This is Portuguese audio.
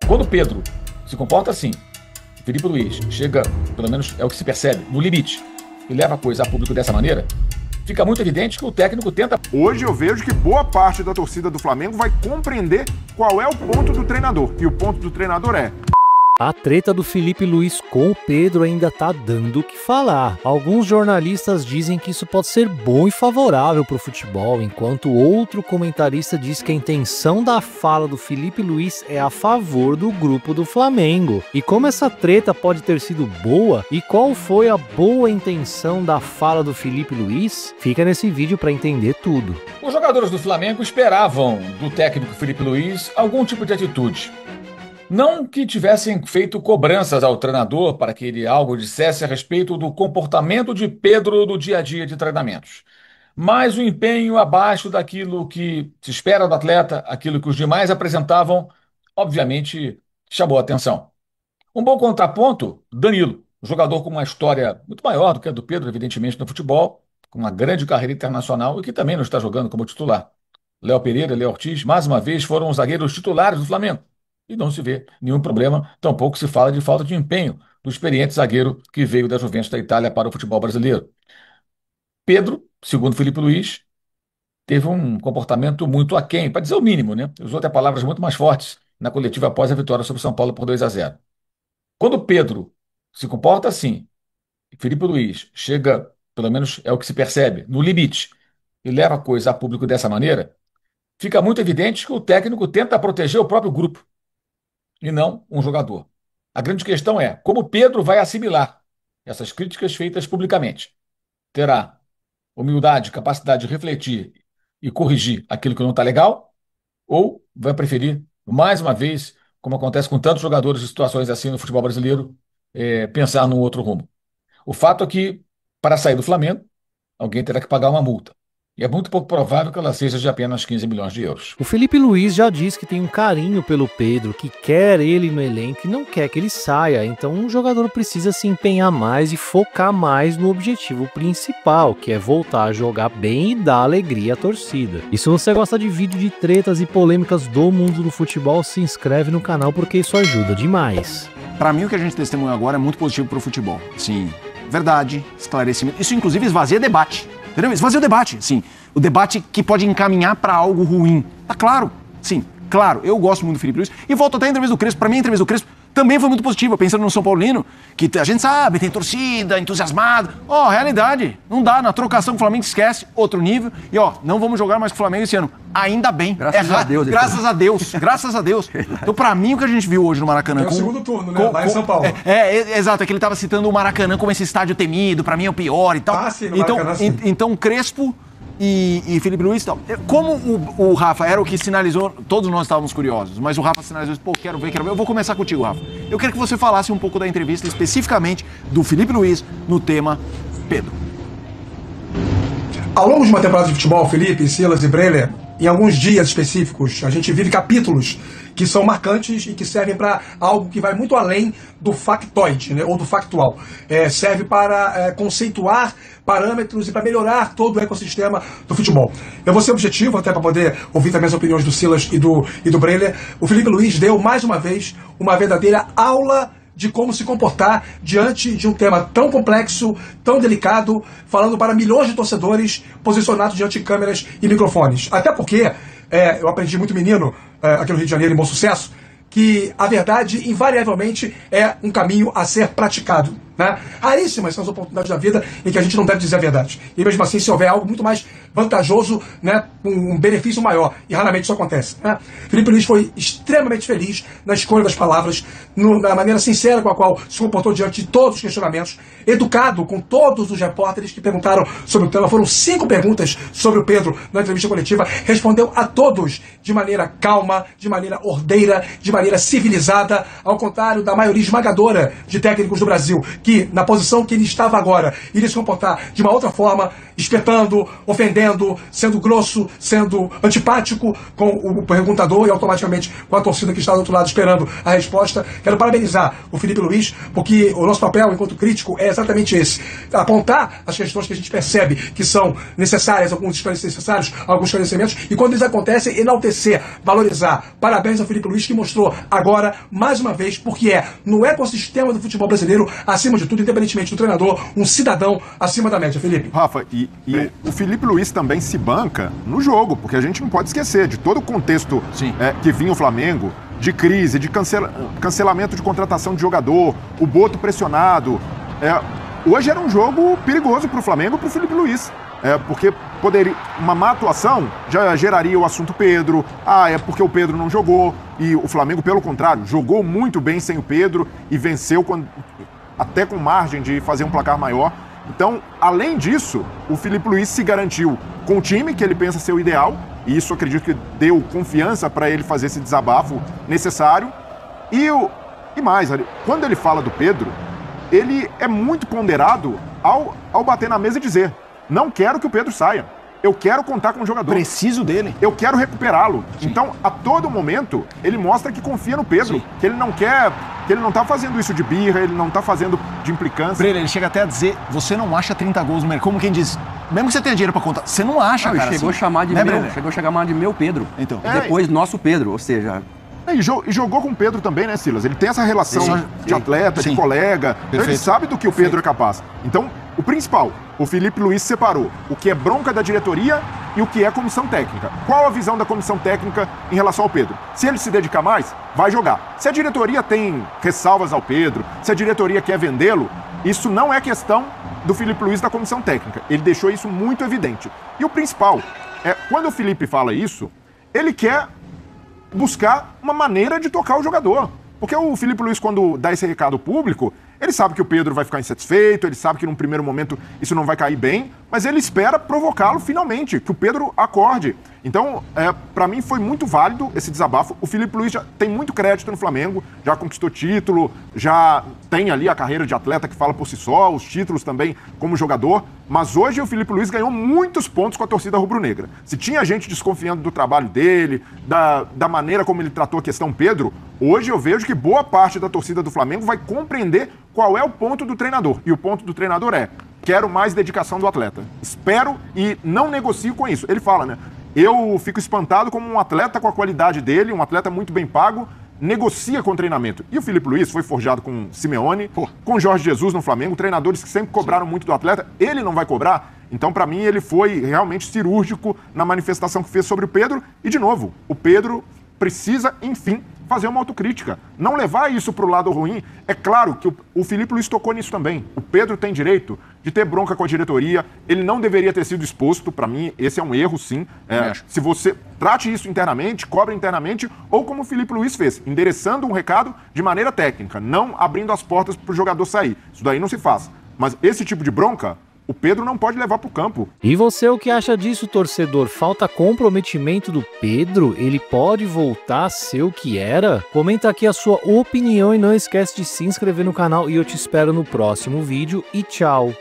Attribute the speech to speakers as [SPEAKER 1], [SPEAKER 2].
[SPEAKER 1] Quando o Pedro se comporta assim, Felipe Luiz chega, pelo menos é o que se percebe, no limite, e leva a coisa a público dessa maneira, fica muito evidente que o técnico tenta...
[SPEAKER 2] Hoje eu vejo que boa parte da torcida do Flamengo vai compreender qual é o ponto do treinador. E o ponto do treinador é...
[SPEAKER 3] A treta do Felipe Luiz com o Pedro ainda tá dando o que falar. Alguns jornalistas dizem que isso pode ser bom e favorável para o futebol, enquanto outro comentarista diz que a intenção da fala do Felipe Luiz é a favor do grupo do Flamengo. E como essa treta pode ter sido boa e qual foi a boa intenção da fala do Felipe Luiz, fica nesse vídeo para entender tudo.
[SPEAKER 1] Os jogadores do Flamengo esperavam do técnico Felipe Luiz algum tipo de atitude. Não que tivessem feito cobranças ao treinador para que ele algo dissesse a respeito do comportamento de Pedro no dia a dia de treinamentos, mas o empenho abaixo daquilo que se espera do atleta, aquilo que os demais apresentavam, obviamente chamou a atenção. Um bom contraponto, Danilo, jogador com uma história muito maior do que a do Pedro, evidentemente, no futebol, com uma grande carreira internacional e que também não está jogando como titular. Léo Pereira e Léo Ortiz, mais uma vez, foram os zagueiros titulares do Flamengo. E não se vê nenhum problema, tampouco se fala de falta de empenho do experiente zagueiro que veio da Juventus da Itália para o futebol brasileiro. Pedro, segundo Felipe Luiz, teve um comportamento muito aquém, para dizer o mínimo, né? Usou até palavras muito mais fortes na coletiva após a vitória sobre o São Paulo por 2-0. Quando o Pedro se comporta assim, Felipe Luiz chega, pelo menos é o que se percebe, no limite, e leva a coisa a público dessa maneira, fica muito evidente que o técnico tenta proteger o próprio grupo e não um jogador. A grande questão é como Pedro vai assimilar essas críticas feitas publicamente. Terá humildade, capacidade de refletir e corrigir aquilo que não está legal? Ou vai preferir, mais uma vez, como acontece com tantos jogadores em situações assim no futebol brasileiro, pensar num outro rumo? O fato é que, para sair do Flamengo, alguém terá que pagar uma multa. E é muito pouco provável que ela seja de apenas 15 milhões de euros.
[SPEAKER 3] O Felipe Luiz já diz que tem um carinho pelo Pedro, que quer ele no elenco e não quer que ele saia, então um jogador precisa se empenhar mais e focar mais no objetivo principal, que é voltar a jogar bem e dar alegria à torcida. E se você gosta de vídeo de tretas e polêmicas do mundo do futebol, se inscreve no canal porque isso ajuda demais.
[SPEAKER 4] Para mim o que a gente testemunha agora é muito positivo pro futebol. Sim, verdade, esclarecimento, isso inclusive esvazia debate. Entendeu? Esvazia o debate, sim. O debate que pode encaminhar para algo ruim. Tá claro? Sim, claro. Eu gosto muito do Felipe Luiz. E volto até a entrevista do Crespo. Para mim, a entrevista do Crespo também foi muito positiva, pensando no São Paulino, que a gente sabe, tem torcida, entusiasmado. Realidade. Não dá. Na trocação, o Flamengo esquece, outro nível. E não vamos jogar mais com o Flamengo esse ano. Ainda bem.
[SPEAKER 5] Graças a Deus.
[SPEAKER 4] Graças a Deus. Graças a Deus. Então, pra mim, o que a gente viu hoje no Maracanã...
[SPEAKER 6] É o segundo turno, né? Lá em São Paulo.
[SPEAKER 4] Exato. É que ele tava citando o Maracanã como esse estádio temido, pra mim é o pior e tal.
[SPEAKER 6] Sim, no Maracanã, sim.
[SPEAKER 4] Então, Crespo e Felipe Luiz e tal. Como o Rafa era o que sinalizou, todos nós estávamos curiosos, mas o Rafa sinalizou, quero ver. Eu vou começar contigo, Rafa. Eu quero que você falasse um pouco da entrevista, especificamente do Felipe Luiz, no tema Pedro.
[SPEAKER 6] Ao longo de uma temporada de futebol, Felipe, Silas e Breler, em alguns dias específicos, a gente vive capítulos que são marcantes e que servem para algo que vai muito além do factoide, né, ou do factual. Serve para conceituar parâmetros e para melhorar todo o ecossistema do futebol. Eu vou ser objetivo, até para poder ouvir também as opiniões do Silas e do Breler. O Felipe Luiz deu, mais uma vez, uma verdadeira aula de como se comportar diante de um tema tão complexo, tão delicado, falando para milhões de torcedores posicionados diante de câmeras e microfones. Até porque, eu aprendi muito menino, aqui no Rio de Janeiro, em Bom Sucesso, que a verdade, invariavelmente, é um caminho a ser praticado. Né? Raríssimas são as oportunidades da vida em que a gente não deve dizer a verdade. E mesmo assim, se houver algo muito mais vantajoso, né, com um benefício maior, e raramente isso acontece. Né? Felipe Luiz foi extremamente feliz na escolha das palavras, na maneira sincera com a qual se comportou diante de todos os questionamentos, educado com todos os repórteres que perguntaram sobre o tema. Foram 5 perguntas sobre o Pedro na entrevista coletiva, respondeu a todos de maneira calma, de maneira ordeira, de maneira civilizada, ao contrário da maioria esmagadora de técnicos do Brasil, que, na posição que ele estava agora, iria se comportar de uma outra forma, espetando, ofendendo, sendo grosso, sendo antipático com o perguntador e automaticamente com a torcida que está do outro lado esperando a resposta. Quero parabenizar o Felipe Luiz, porque o nosso papel enquanto crítico é exatamente esse: apontar as questões que a gente percebe que são necessárias, alguns esclarecimentos, e quando eles acontecem, enaltecer, valorizar. Parabéns ao Felipe Luiz, que mostrou agora, mais uma vez, porque é no ecossistema do futebol brasileiro, acima de tudo, independentemente do treinador, um cidadão acima da média. Felipe.
[SPEAKER 2] Rafa, e o Felipe Luiz também se banca no jogo, porque a gente não pode esquecer de todo o contexto que vinha o Flamengo, de crise, de cancelamento de contratação de jogador, o Boto pressionado. Hoje era um jogo perigoso para o Flamengo e para o Felipe Luiz. Porque uma má atuação já geraria o assunto Pedro. É porque o Pedro não jogou. E o Flamengo, pelo contrário, jogou muito bem sem o Pedro e venceu até com margem de fazer um placar maior. Então, além disso, o Felipe Luiz se garantiu com o time que ele pensa ser o ideal. E isso acredito que deu confiança para ele fazer esse desabafo necessário. E mais, quando ele fala do Pedro, ele é muito ponderado ao bater na mesa e dizer: não quero que o Pedro saia. Eu quero contar com o jogador.
[SPEAKER 4] Preciso dele.
[SPEAKER 2] Eu quero recuperá-lo. Então, a todo momento, ele mostra que confia no Pedro. Que ele não quer... Que ele não tá fazendo isso de birra, ele não tá fazendo de implicância.
[SPEAKER 4] Breler, ele chega até a dizer: você não acha 30 gols no mercado. Como quem diz, mesmo que você tenha dinheiro pra contar, você não acha, cara.
[SPEAKER 5] Chegou
[SPEAKER 4] assim,
[SPEAKER 5] a chamar de
[SPEAKER 4] né,
[SPEAKER 5] meu, chegou a chamar de meu Pedro.
[SPEAKER 4] Então.
[SPEAKER 5] Depois nosso Pedro, ou seja...
[SPEAKER 2] E jogou com o Pedro também, né, Silas? Ele tem essa relação de atleta, de colega. Então ele sabe do que o Pedro é capaz. Então, o principal, o Felipe Luiz separou o que é bronca da diretoria e o que é comissão técnica. Qual a visão da comissão técnica em relação ao Pedro? Se ele se dedicar mais, vai jogar. Se a diretoria tem ressalvas ao Pedro, se a diretoria quer vendê-lo, isso não é questão do Felipe Luiz da comissão técnica. Ele deixou isso muito evidente. E o principal, quando o Felipe fala isso, ele quer buscar uma maneira de tocar o jogador. Porque o Felipe Luiz, quando dá esse recado público, ele sabe que o Pedro vai ficar insatisfeito, ele sabe que num primeiro momento isso não vai cair bem, mas ele espera provocá-lo finalmente, que o Pedro acorde. Então, para mim foi muito válido esse desabafo. O Felipe Luiz já tem muito crédito no Flamengo, já conquistou título, já tem ali a carreira de atleta que fala por si só, os títulos também como jogador, mas hoje o Felipe Luiz ganhou muitos pontos com a torcida rubro-negra. Se tinha gente desconfiando do trabalho dele, da maneira como ele tratou a questão Pedro, hoje eu vejo que boa parte da torcida do Flamengo vai compreender qual é o ponto do treinador. E o ponto do treinador é: quero mais dedicação do atleta. Espero e não negocio com isso. Ele fala, né? Eu fico espantado como um atleta com a qualidade dele, um atleta muito bem pago, negocia com o treinamento. E o Felipe Luiz foi forjado com Simeone, com Jorge Jesus no Flamengo, treinadores que sempre cobraram muito do atleta. Ele não vai cobrar. Então, para mim, ele foi realmente cirúrgico na manifestação que fez sobre o Pedro. E, de novo, o Pedro precisa, enfim, fazer uma autocrítica. Não levar isso para o lado ruim. É claro que o Felipe Luiz tocou nisso também. O Pedro tem direito de ter bronca com a diretoria. Ele não deveria ter sido exposto. Para mim, esse é um erro, sim. Se você trate isso internamente, cobre internamente, ou como o Felipe Luiz fez, endereçando um recado de maneira técnica, não abrindo as portas para o jogador sair. Isso daí não se faz. Mas esse tipo de bronca, o Pedro não pode levar para o campo.
[SPEAKER 3] E você, o que acha disso, torcedor? Falta comprometimento do Pedro? Ele pode voltar a ser o que era? Comenta aqui a sua opinião e não esquece de se inscrever no canal. E eu te espero no próximo vídeo. E tchau!